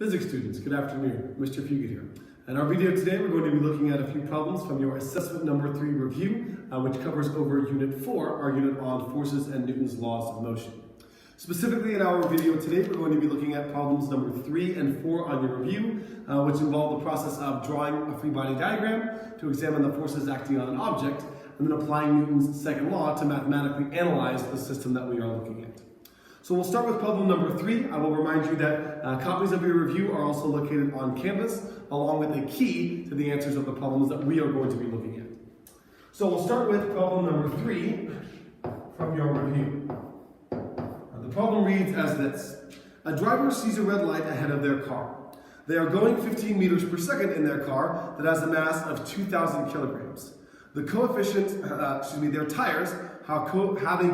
Physics students, good afternoon. Mr. Fugit here. In our video today, we're going to be looking at a few problems from your assessment number 3 review, which covers over unit 4, our unit on forces and Newton's laws of motion. Specifically in our video today, we're going to be looking at problems number 3 and 4 on your review, which involve the process of drawing a free body diagram to examine the forces acting on an object, and then applying Newton's second law to mathematically analyze the system that we are looking at. So we'll start with problem number 3. I will remind you that copies of your review are also located on Canvas, along with a key to the answers of the problems that we are going to be looking at. So we'll start with problem number 3 from your review. The problem reads as this. A driver sees a red light ahead of their car. They are going 15 meters per second in their car that has a mass of 2,000 kilograms. The coefficient, their tires have a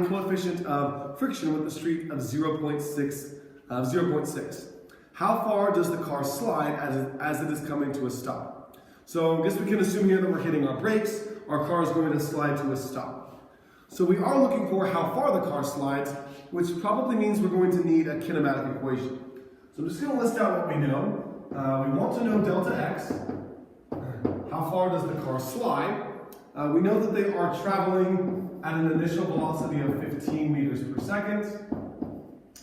coefficient of friction with the street of 0.6. How far does the car slide as it is coming to a stop? So I guess we can assume here that we're hitting our brakes. Our car is going to slide to a stop. So we are looking for how far the car slides, which probably means we're going to need a kinematic equation. So I'm just going to list out what we know. We want to know delta x. How far does the car slide? We know that they are traveling at an initial velocity of 15 meters per second.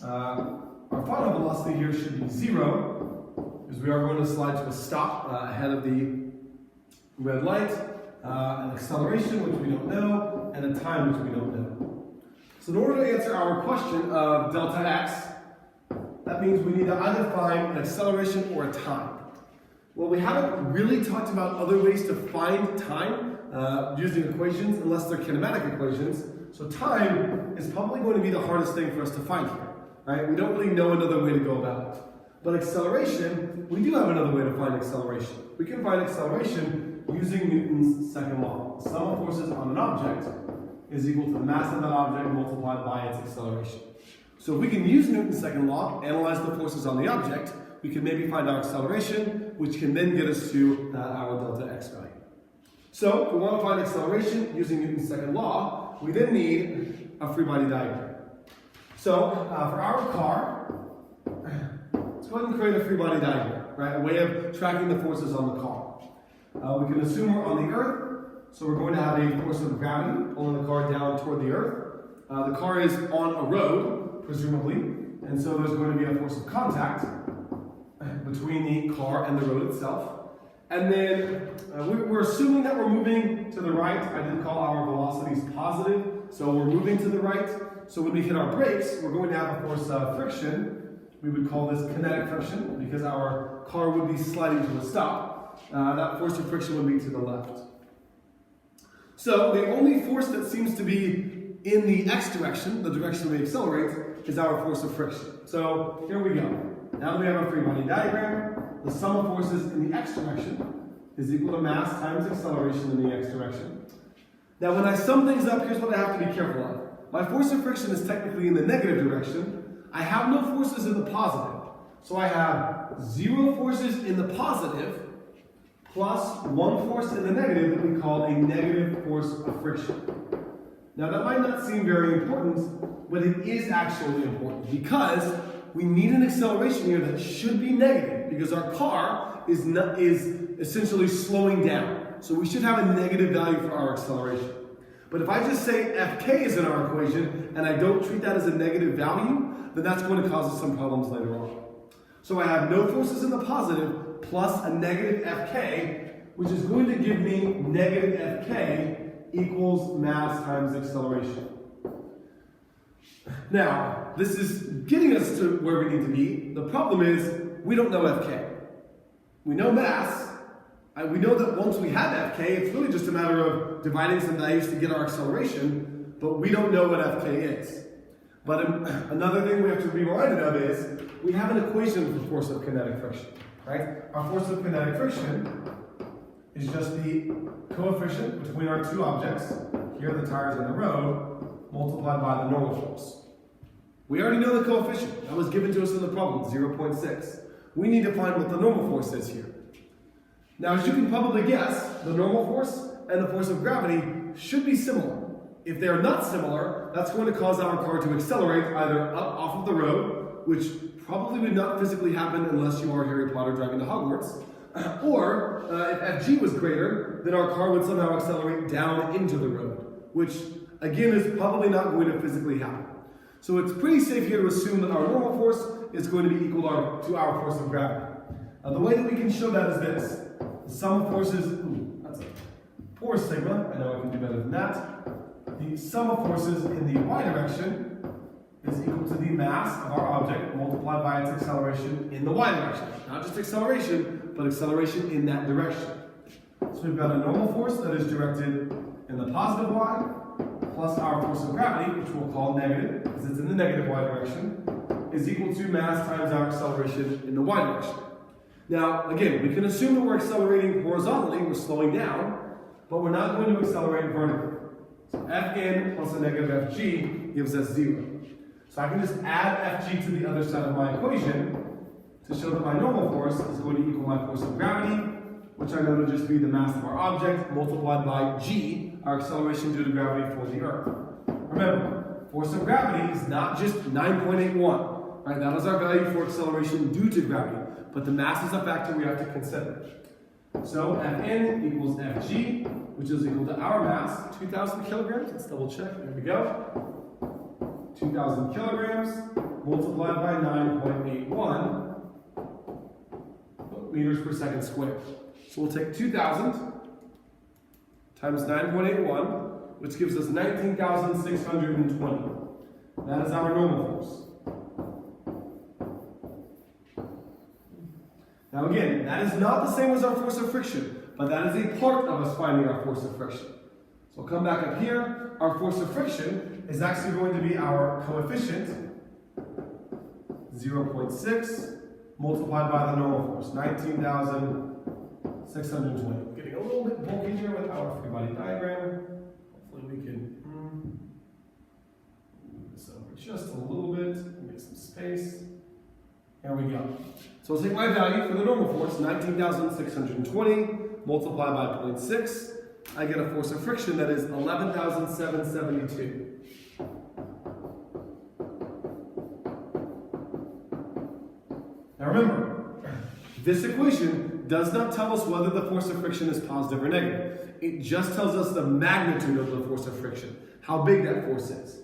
Our final velocity here should be 0, because we are going to slide to a stop ahead of the red light, an acceleration, which we don't know, and a time, which we don't know. So in order to answer our question of delta x, that means we need to either find an acceleration or a time. Well, we haven't really talked about other ways to find time using equations, unless they're kinematic equations. So time is probably going to be the hardest thing for us to find here, right? We don't really know another way to go about it. But acceleration, we do have another way to find acceleration. We can find acceleration using Newton's second law. The sum of forces on an object is equal to the mass of that object multiplied by its acceleration. So if we can use Newton's second law, analyze the forces on the object, we can maybe find our acceleration, which can then get us to our delta x value. So if we want to find acceleration using Newton's second law, we then need a free body diagram. So for our car, let's go ahead and create a free body diagram, right? A way of tracking the forces on the car. We can assume we're on the earth, so we're going to have a force of gravity pulling the car down toward the earth. The car is on a road, presumably, and so there's going to be a force of contact between the car and the road itself. And then we're assuming that we're moving to the right. I did call our velocities positive, so we're moving to the right. So when we hit our brakes, we're going to have a force of friction. We would call this kinetic friction because our car would be sliding to a stop. That force of friction would be to the left. So the only force that seems to be in the x direction, the direction we accelerate, is our force of friction. So here we go. Now that we have our free body diagram, the sum of forces in the x direction is equal to mass times acceleration in the x direction. Now when I sum things up, here's what I have to be careful of. My force of friction is technically in the negative direction. I have no forces in the positive. So I have 0 forces in the positive plus 1 force in the negative that we call a negative force of friction. Now that might not seem very important, but it is actually important because we need an acceleration here that should be negative because our car is essentially slowing down. So we should have a negative value for our acceleration. But if I just say Fk is in our equation and I don't treat that as a negative value, then that's going to cause us some problems later on. So I have no forces in the positive plus a negative Fk, which is going to give me negative Fk equals mass times acceleration. Now, this is getting us to where we need to be. The problem is, we don't know Fk. We know mass. We know that once we have Fk, it's really just a matter of dividing some values to get our acceleration, but we don't know what Fk is. But another thing we have to be reminded of is, we have an equation for the force of kinetic friction, right? Our force of kinetic friction is just the coefficient between our two objects, here the tires and the road, multiplied by the normal force. We already know the coefficient. That was given to us in the problem, 0.6. We need to find what the normal force is here. Now, as you can probably guess, the normal force and the force of gravity should be similar. If they're not similar, that's going to cause our car to accelerate either up off of the road which probably would not physically happen unless you are Harry Potter driving to Hogwarts. Or if fg was greater, then our car would somehow accelerate down into the road, which again is probably not going to physically happen. So it's pretty safe here to assume that our normal force is going to be equal to our force of gravity. The way that we can show that is this. The sum of forces, that's a poor sigma, I know I can do better than that. The sum of forces in the y direction is equal to the mass of our object multiplied by its acceleration in the y direction. Not just acceleration, but acceleration in that direction. So we've got a normal force that is directed in the positive y, plus our force of gravity, which we'll call negative, because it's in the negative y direction, is equal to mass times our acceleration in the y direction. Now, again, we can assume that we're accelerating horizontally, we're slowing down, but we're not going to accelerate vertically. So Fn plus a negative Fg gives us 0. So I can just add Fg to the other side of my equation to show that my normal force is going to equal my force of gravity, which I know to just be the mass of our object multiplied by g, our acceleration due to gravity for the Earth. Remember, force of gravity is not just 9.81, right? That is our value for acceleration due to gravity, but the mass is a factor we have to consider. So Fn equals Fg, which is equal to our mass, 2,000 kilograms. Let's double check. There we go. 2,000 kilograms multiplied by 9.81 meters per second squared. So we'll take 2,000 times 9.81, which gives us 19,620. That is our normal force. Now again, that is not the same as our force of friction, but that is a part of us finding our force of friction. So I'll come back up here. Our force of friction is actually going to be our coefficient, 0.6, multiplied by the normal force, 19,620. Getting a little bit bulky here with our free body diagram. Hopefully we can move this over just a little bit, make some space. There we go. So I'll take my value for the normal force, 19,620, multiplied by 0.6. I get a force of friction that is 11,772. Now remember, this equation does not tell us whether the force of friction is positive or negative. It just tells us the magnitude of the force of friction, how big that force is.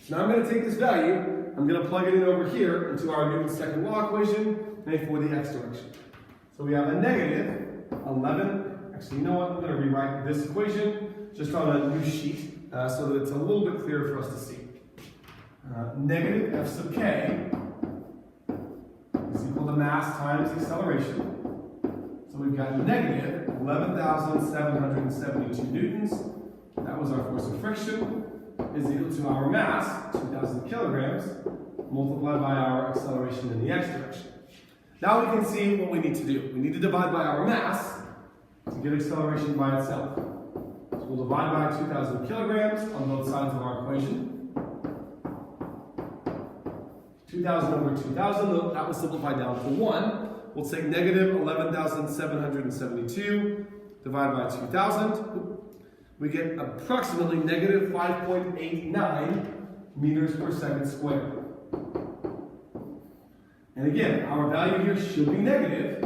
So now I'm going to take this value, I'm going to plug it in over here into our Newton's second law equation, and for the x direction. So we have a negative 11. Actually, you know what? I'm going to rewrite this equation just on a new sheet so that it's a little bit clearer for us to see. Negative f sub k is equal to mass times acceleration. So we've got negative 11,772 newtons. That was our force of friction, is equal to our mass, 2,000 kilograms, multiplied by our acceleration in the x direction. Now we can see what we need to do. We need to divide by our mass to get acceleration by itself. So we'll divide by 2,000 kilograms on both sides of our equation. 2,000 over 2,000, that will simplify down to 1. We'll take negative 11,772, divide by 2,000. We get approximately negative 5.89 meters per second squared. And again, our value here should be negative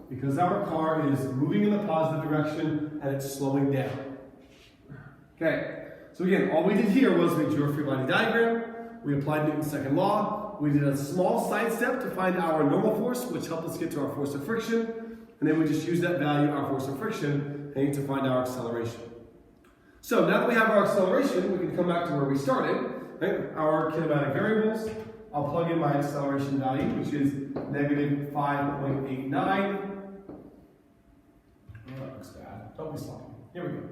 because our car is moving in the positive direction and it's slowing down. Okay, so again, all we did here was we drew a free body diagram, we applied Newton's second law, we did a small side step to find our normal force, which helped us get to our force of friction, and then we just used that value, our force of friction, to find our acceleration. So now that we have our acceleration, we can come back to where we started, right? Our kinematic variables. I'll plug in my acceleration value, which is negative 5.89. Oh, that looks bad. Don't be sloppy. Here we go.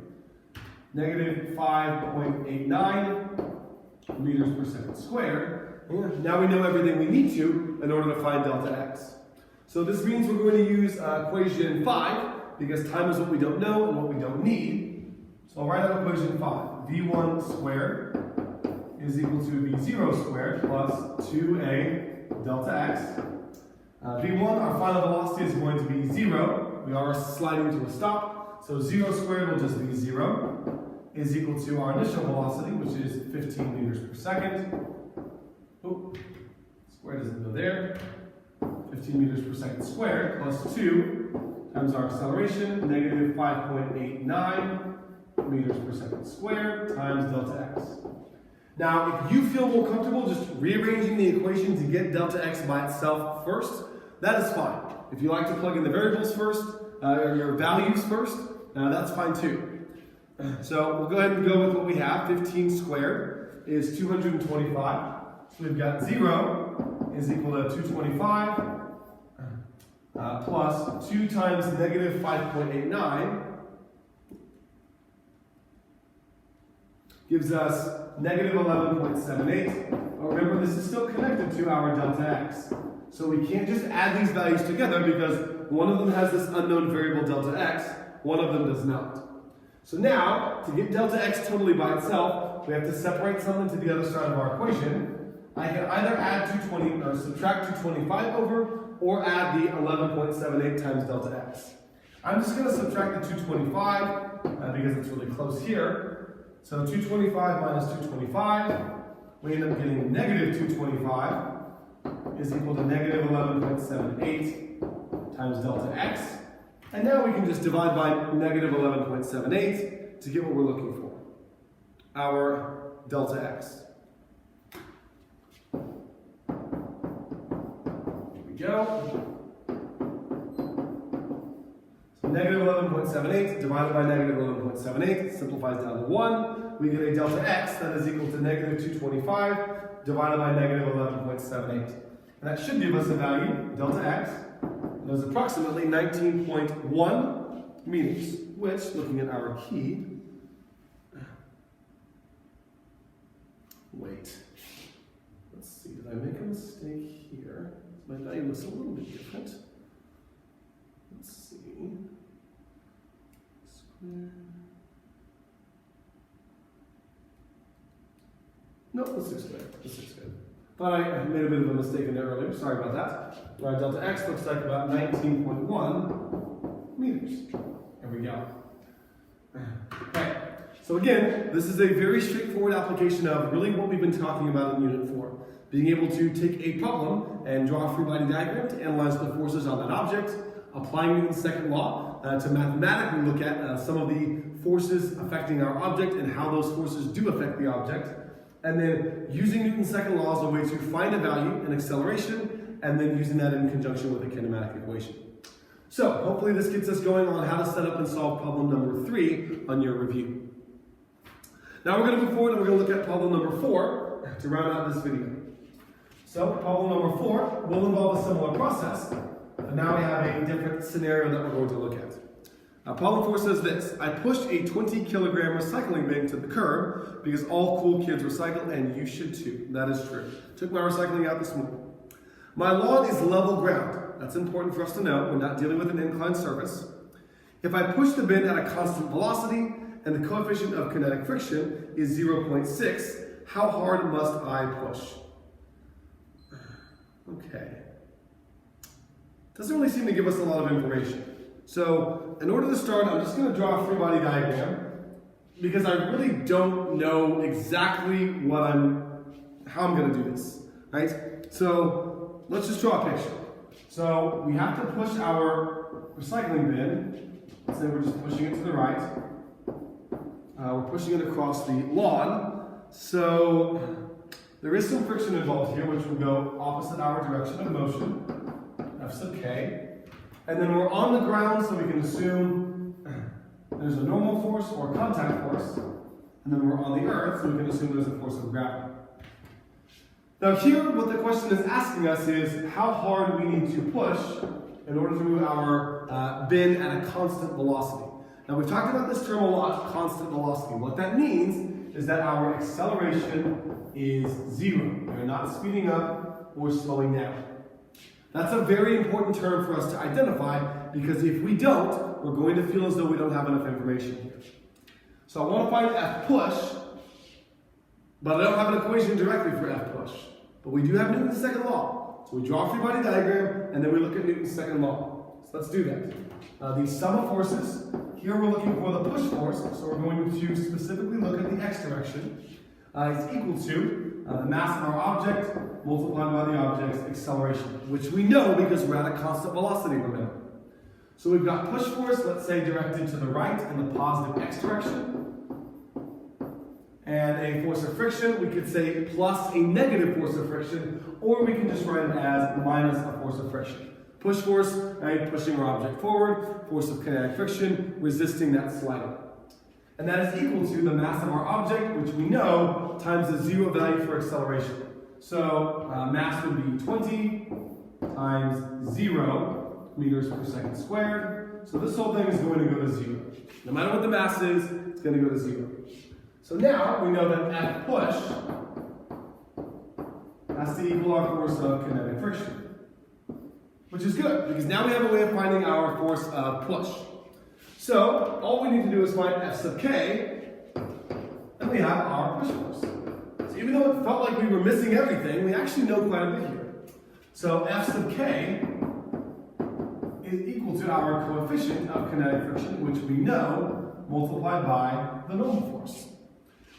Negative 5.89 meters per second squared. And now we know everything we need to in order to find delta x. So this means we're going to use equation 5, because time is what we don't know and what we don't need. So I'll write out equation 5. v1 squared is equal to v0 squared plus 2a delta x. v1, our final velocity is going to be 0. We are sliding to a stop, so 0 squared will just be 0, is equal to our initial velocity, which is 15 meters per second. Squared where does it go there? 15 meters per second squared plus 2 times our acceleration, negative 5.89 meters per second squared times delta x. Now, if you feel more comfortable just rearranging the equation to get delta x by itself first, that is fine. If you like to plug in the variables first, or your values first, that's fine too. So we'll go ahead and go with what we have. 15 squared is 225. So we've got 0 is equal to 225 plus 2 times negative 5.89 gives us negative 11.78. Remember, this is still connected to our delta x. So we can't just add these values together because one of them has this unknown variable delta x, one of them does not. So now, to get delta x totally by itself, we have to separate something to the other side of our equation. I can either add 220 or subtract 225 over, or add the 11.78 times delta x. I'm just going to subtract the 225 because it's really close here. So 225 minus 225, we end up getting negative 225 is equal to negative 11.78 times delta x. And now we can just divide by negative 11.78 to get what we're looking for, our delta x. Here we go. So negative 11.78 divided by negative 11.78 simplifies down to 1. We get a delta x that is equal to negative 225 divided by negative 11.78. And that should give us a value, delta x, that is approximately 19.1 meters, which, looking at our key, wait, let's see, did I make a mistake here? My value looks a little bit different. Let's see, square. No, this looks good. This looks good. Thought I made a bit of a mistake in there earlier. Sorry about that. Our delta x looks like about 19.1 meters. There we go. Okay. So again, this is a very straightforward application of really what we've been talking about in Unit 4. Being able to take a problem and draw a free body diagram to analyze the forces on that object, applying Newton's second law to mathematically look at some of the forces affecting our object and how those forces do affect the object. And then using Newton's second law as a way to find a value in acceleration, and then using that in conjunction with a kinematic equation. So hopefully this gets us going on how to set up and solve problem number 3 on your review. Now we're going to move forward and we're going to look at problem number 4 to round out this video. So problem number 4 will involve a similar process, but now we have a different scenario that we're going to look at. Problem 4 says this: I pushed a 20-kilogram recycling bin to the curb because all cool kids recycle, and you should too. That is true. Took my recycling out this morning. My lawn is level ground. That's important for us to know. We're not dealing with an inclined surface. If I push the bin at a constant velocity and the coefficient of kinetic friction is 0.6, how hard must I push? Okay. Doesn't really seem to give us a lot of information. So, in order to start, I'm just going to draw a free body diagram because I really don't know exactly how I'm going to do this, right? So, let's just draw a picture. So, we have to push our recycling bin. Let's say we're just pushing it to the right. We're pushing it across the lawn. So, there is some friction involved here, which will go opposite our direction of motion, F sub k. And then we're on the ground, so we can assume there's a normal force or contact force. And then we're on the earth, so we can assume there's a force of gravity. Now here, what the question is asking us is how hard we need to push in order to move our bin at a constant velocity. Now we've talked about this term a lot, constant velocity. What that means is that our acceleration is 0. We're not speeding up or slowing down. That's a very important term for us to identify because if we don't, we're going to feel as though we don't have enough information here. So I want to find F push, but I don't have an equation directly for F push. But we do have Newton's second law. So we draw a free body diagram and then we look at Newton's second law. So let's do that. The sum of forces, here we're looking for the push force, so we're going to specifically look at the x direction, is equal to the mass of our object multiplied by the object's acceleration, which we know because we're at a constant velocity, remember. So we've got push force, let's say directed to the right in the positive x direction. And a force of friction, we could say plus a negative force of friction, or we can just write it as minus a force of friction. Push force, right, pushing our object forward, force of kinetic friction, resisting that sliding. And that is equal to the mass of our object, which we know, times the zero value for acceleration. So mass would be 20 times 0 meters per second squared. So this whole thing is going to go to 0. No matter what the mass is, it's going to go to 0. So now we know that F push has to equal our force of kinetic friction, which is good because now we have a way of finding our force of push. So all we need to do is find F sub k, and we have our push force. So even though it felt like we were missing everything, we actually know quite a bit here. So F sub k is equal to our coefficient of kinetic friction, which we know, multiplied by the normal force.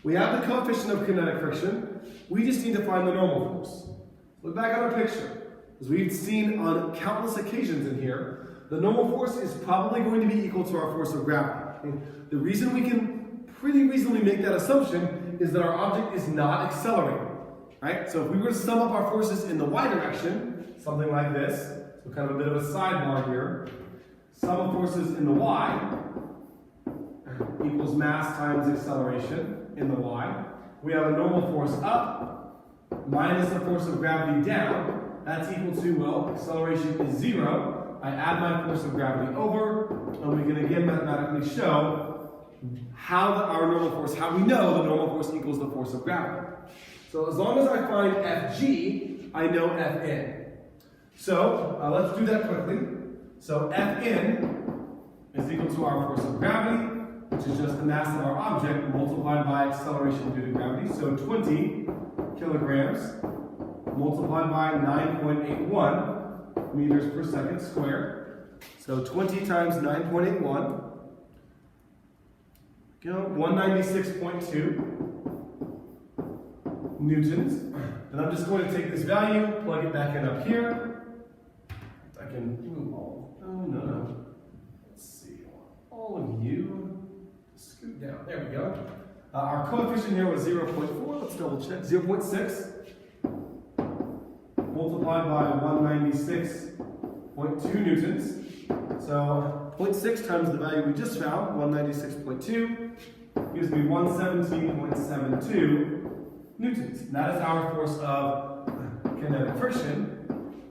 We have the coefficient of kinetic friction. We just need to find the normal force. Look back at our picture. As we've seen on countless occasions in here, the normal force is probably going to be equal to our force of gravity. And the reason we can pretty reasonably make that assumption is that our object is not accelerating. Right? So if we were to sum up our forces in the y direction, something like this, so kind of a bit of a sidebar here, sum of forces in the y equals mass times acceleration in the y. We have a normal force up minus the force of gravity down. That's equal to, well, acceleration is 0. I add my force of gravity over, and we can again mathematically show how our normal force, how we know the normal force equals the force of gravity. So as long as I find Fg, I know Fn. So let's do that quickly. So Fn is equal to our force of gravity, which is just the mass of our object multiplied by acceleration due to gravity. So 20 kilograms multiplied by 9.81 meters per second squared. So 20 times 9.81, 196.2 newtons. And I'm just going to take this value, plug it back in up here. I can move all, no. Let's see, all of you. Scoot down. There we go. Our coefficient here was 0.4. Let's double check. 0.6 multiplied by 196.2 newtons. So 0.6 times the value we just found, 196.2, gives me 117.72 newtons. And that is our force of kinetic friction,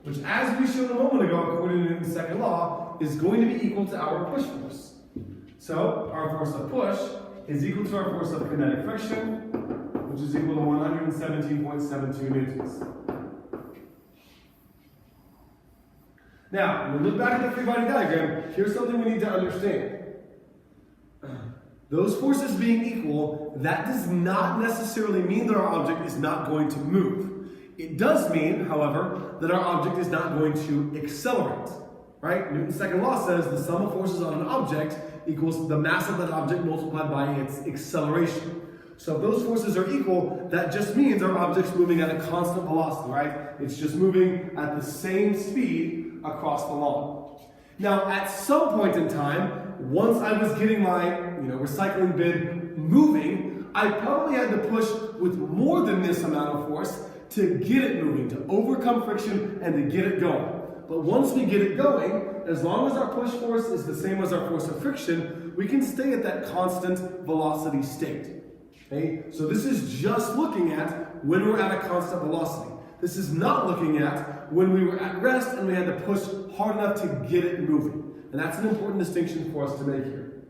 which, as we showed a moment ago, according to Newton's second law, is going to be equal to our push force. So our force of push is equal to our force of kinetic friction, which is equal to 117.72 newtons. Now, when we look back at the free body diagram, here's something we need to understand. Those forces being equal, that does not necessarily mean that our object is not going to move. It does mean, however, that our object is not going to accelerate. Right? Newton's second law says the sum of forces on an object equals the mass of that object multiplied by its acceleration. So if those forces are equal, that just means our object's moving at a constant velocity, right? It's just moving at the same speed across the lawn. Now, at some point in time, once I was getting my recycling bin moving, I probably had to push with more than this amount of force to get it moving, to overcome friction and to get it going. But once we get it going, as long as our push force is the same as our force of friction, we can stay at that constant velocity state. Okay? So this is just looking at when we're at a constant velocity. This is not looking at when we were at rest and we had to push hard enough to get it moving. And that's an important distinction for us to make here.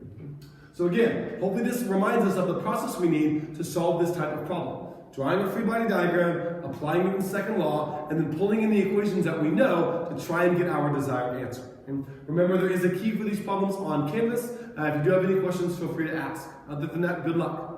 So again, hopefully this reminds us of the process we need to solve this type of problem. Drawing a free body diagram, applying Newton's second law, and then pulling in the equations that we know to try and get our desired answer. And remember, there is a key for these problems on Canvas. If you do have any questions, feel free to ask. Other than that, good luck.